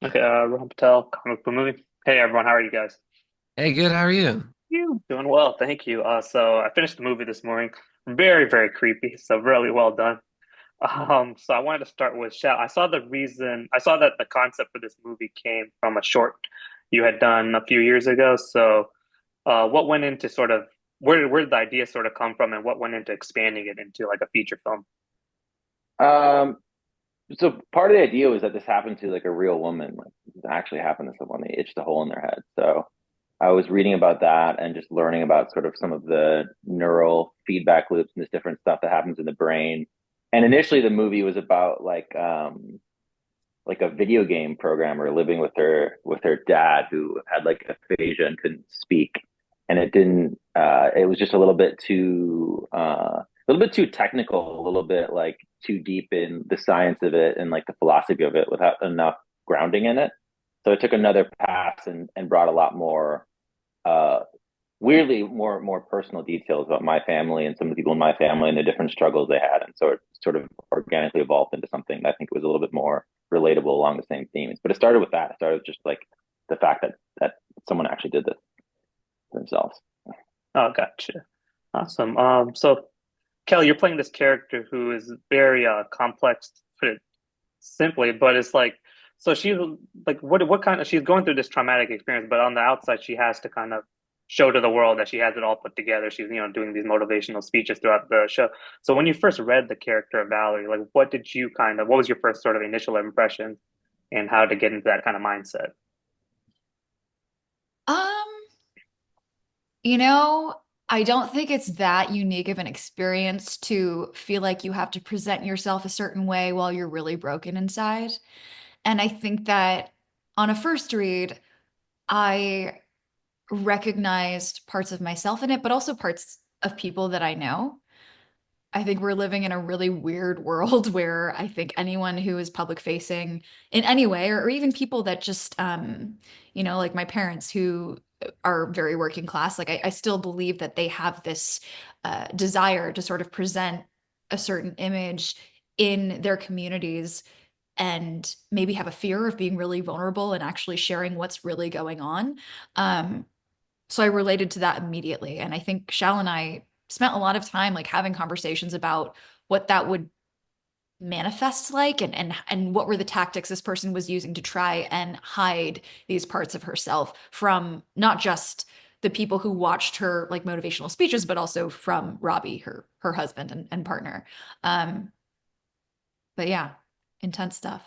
Okay, Rohan Patel, comic book movie. Hey everyone, how are you guys? Hey, good. How are you? You doing well, thank you. So I finished the movie this morning. Very, very creepy. So really well done. So I wanted to start with Shal. I saw that the concept for this movie came from a short you had done a few years ago. So, what went into sort of where did the idea sort of come from, and what went into expanding it into like a feature film? Um, so part of the idea was that this happened to like a real woman. Like this actually happened to someone. They itched a hole in their head. So I was reading about that and just learning about sort of some of the neural feedback loops and this different stuff that happens in the brain. And initially the movie was about like a video game programmer living with her dad who had like aphasia and couldn't speak. And it was just a little bit too technical, a little bit like too deep in the science of it and like the philosophy of it without enough grounding in it. So it took another pass and brought a lot more uh weirdly more personal details about my family and some of the people in my family and the different struggles they had. And so it sort of organically evolved into something that I think was a little bit more relatable along the same themes. But it started with that. It started with just like the fact that someone actually did this themselves. Oh, gotcha. Awesome. So Kelly, you're playing this character who is very complex, to put it simply, but it's like so she's like what kind of she's going through this traumatic experience, but on the outside she has to kind of show to the world that she has it all put together. She's, doing these motivational speeches throughout the show. So when you first read the character of Valerie, like what was your first sort of initial impression and how to get into that kind of mindset? Um, you know, I don't think it's that unique of an experience to feel like you have to present yourself a certain way while you're really broken inside. And I think that on a first read, I recognized parts of myself in it, but also parts of people that I know. I think we're living in a really weird world where I think anyone who is public facing in any way, or even people that just, like my parents who are very working class, like I still believe that they have this desire to sort of present a certain image in their communities and maybe have a fear of being really vulnerable and actually sharing what's really going on. Um, so I related to that immediately. And I think Shal and I spent a lot of time like having conversations about what that would manifest like and what were the tactics this person was using to try and hide these parts of herself from not just the people who watched her like motivational speeches, but also from Robbie, her husband and partner. Um, but yeah, intense stuff.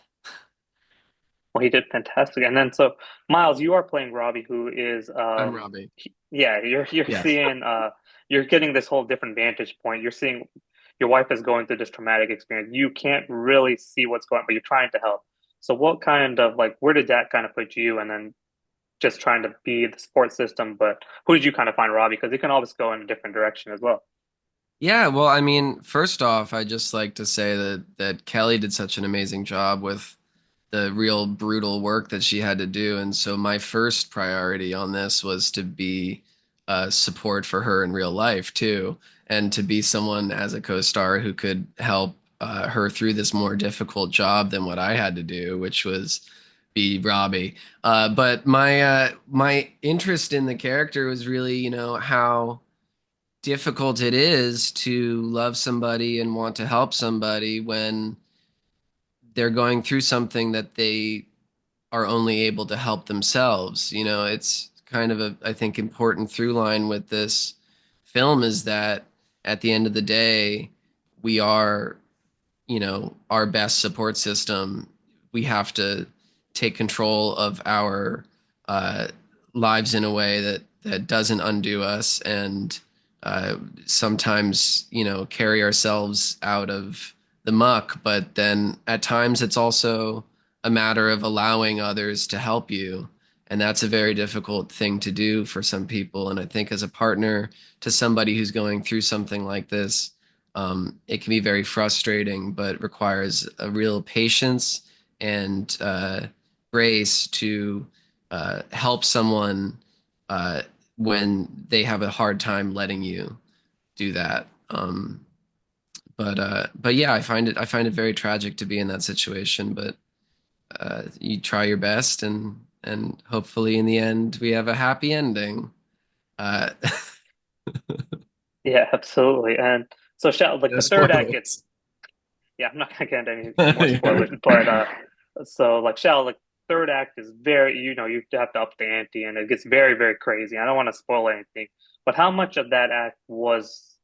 Well, he did fantastic. And then so Miles, you are playing Robbie, who is I'm Robbie. yeah, you're Yes. seeing you're getting this whole different vantage point. You're seeing your wife is going through this traumatic experience. You can't really see what's going on, but you're trying to help. So what kind of like where did that kind of put you and then just trying to be the support system, but who did you kind of find Robbie? Because he can always go in a different direction as well. Yeah, well, I mean, first off, I just like to say that Kelly did such an amazing job with the real brutal work that she had to do. And so my first priority on this was to be support for her in real life too, and to be someone as a co-star who could help her through this more difficult job than what I had to do, which was be Robbie. But my interest in the character was really, how difficult it is to love somebody and want to help somebody when they're going through something that they are only able to help themselves. It's kind of I think, important through line with this film is that at the end of the day, we are, our best support system. We have to take control of our uh, lives in a way that doesn't undo us and sometimes, carry ourselves out of the muck. But then at times it's also a matter of allowing others to help you. And that's a very difficult thing to do for some people. And I think as a partner to somebody who's going through something like this, it can be very frustrating, but requires a real patience and grace to help someone uh, when they have a hard time letting you do that. But yeah, I find it very tragic to be in that situation. But you try your best, and hopefully in the end we have a happy ending. Uh, Yeah, absolutely. And so Shal, like no the third act gets, spoilers. yeah, I'm not gonna get into any more spoilers, but so like Shal, like third act is very, you have to up the ante and it gets very, very crazy. I don't want to spoil anything, but how much of that act was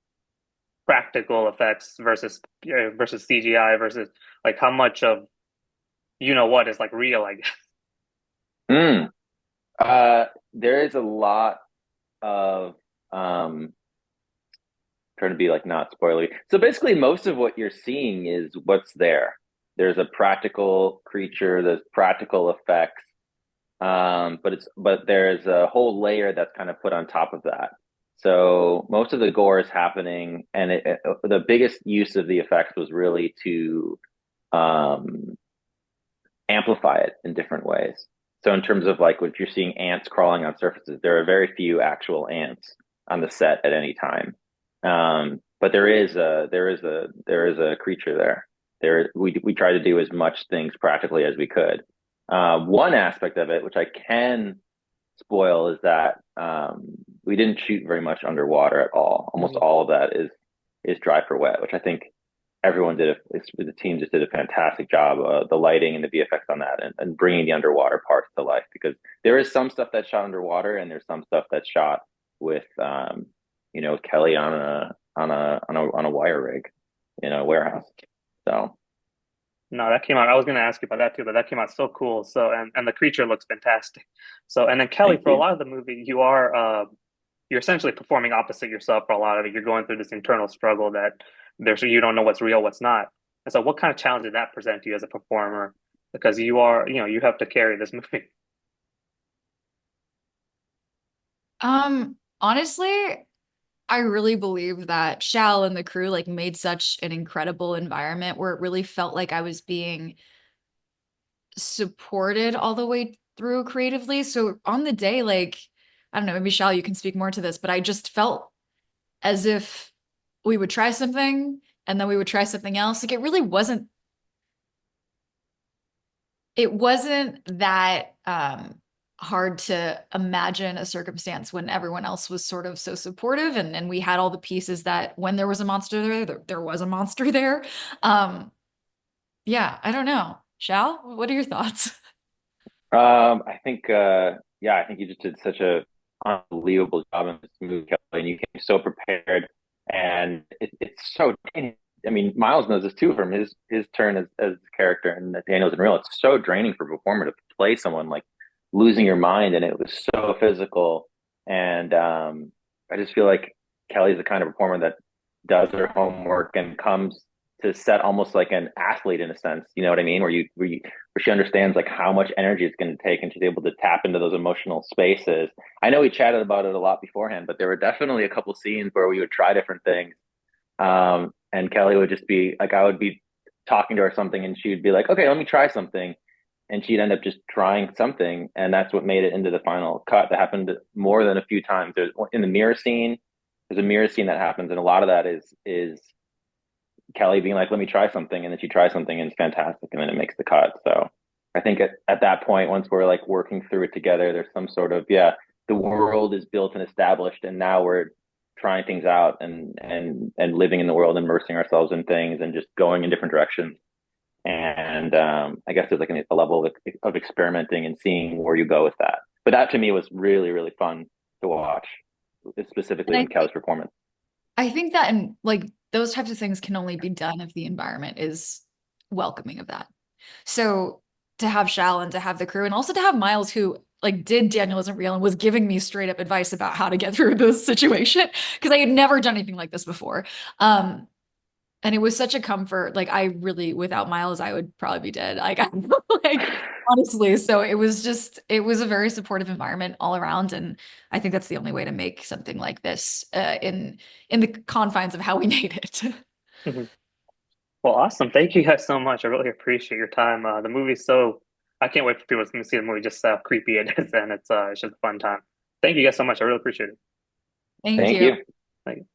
practical effects versus CGI versus like how much of what is like real, I guess. Mm. There is a lot of trying to be like not spoilery. So basically, most of what you're seeing is what's there. There's a practical creature, there's practical effects, but there's a whole layer that's kind of put on top of that. So most of the gore is happening, and the biggest use of the effects was really to um, amplify it in different ways. So in terms of like if you're seeing ants crawling on surfaces, there are very few actual ants on the set at any time. But there is a creature there. We try to do as much things practically as we could. One aspect of it, which I can spoil, is that we didn't shoot very much underwater at all. Almost all of that is dry for wet, which I think everyone the team just did a fantastic job. The lighting and the VFX on that, and bringing the underwater parts to life, because there is some stuff that's shot underwater, and there's some stuff that's shot with Kelly on a wire rig in a warehouse. So No, that came out. I was going to ask you about that too, but that came out so cool. So, and the creature looks fantastic. So, and then Kelly, thank for a you. lot of the movie, you're essentially performing opposite yourself for a lot of it. You're going through this internal struggle that you don't know what's real, what's not. And so, what kind of challenge did that present to you as a performer? Because you have to carry this movie. Honestly, I really believe that Shal and the crew like made such an incredible environment where it really felt like I was being supported all the way through creatively. So on the day, like, I don't know, maybe Shal, you can speak more to this, but I just felt as if we would try something and then we would try something else. Like it wasn't that hard to imagine a circumstance when everyone else was sort of so supportive and we had all the pieces that when there was a monster there was a monster there. Yeah, I don't know. Shal, what are your thoughts? I think, yeah, I think you just did such a unbelievable job in this movie, Kelly, and you came so prepared, and it's so. I mean, Miles knows this too from his turn as character, and Daniel's in real. It's so draining for a performer to play someone like losing your mind, and it was so physical. And I just feel like Kelly's the kind of performer that does her homework and comes to set almost like an athlete in a sense. You know what I mean? Where she understands like how much energy it's going to take, and she's able to tap into those emotional spaces. I know we chatted about it a lot beforehand, but there were definitely a couple scenes where we would try different things. And Kelly would just be like, I would be talking to her something, and she'd be like, "Okay, let me try something," and she'd end up just trying something, and that's what made it into the final cut. That happened more than a few times. There's in the mirror scene. There's a mirror scene that happens, and a lot of that is Kelly being like, "Let me try something," and then she tries something and it's fantastic, and then it makes the cut. So I think at that point, once we're like working through it together, there's some sort of the world is built and established, and now we're trying things out and living in the world, immersing ourselves in things, and just going in different directions. And I guess there's like a level of experimenting and seeing where you go with that. But that to me was really really fun to watch, And specifically in Kelly's performance. I think that and like those types of things can only be done if the environment is welcoming of that. So to have Shal and to have the crew and also to have Miles who like did Daniel Isn't Real and was giving me straight up advice about how to get through this situation because I had never done anything like this before. And it was such a comfort. Like I really, without Miles, I would probably be dead. Like, like honestly. So it was a very supportive environment all around, and I think that's the only way to make something like this in the confines of how we made it. Mhm. Well, awesome. Thank you guys so much. I really appreciate your time. The movie's so I can't wait for people to see the movie. Just how creepy it is, and it's just a fun time. Thank you guys so much. I really appreciate it. Thank Thank you. you. Thank you.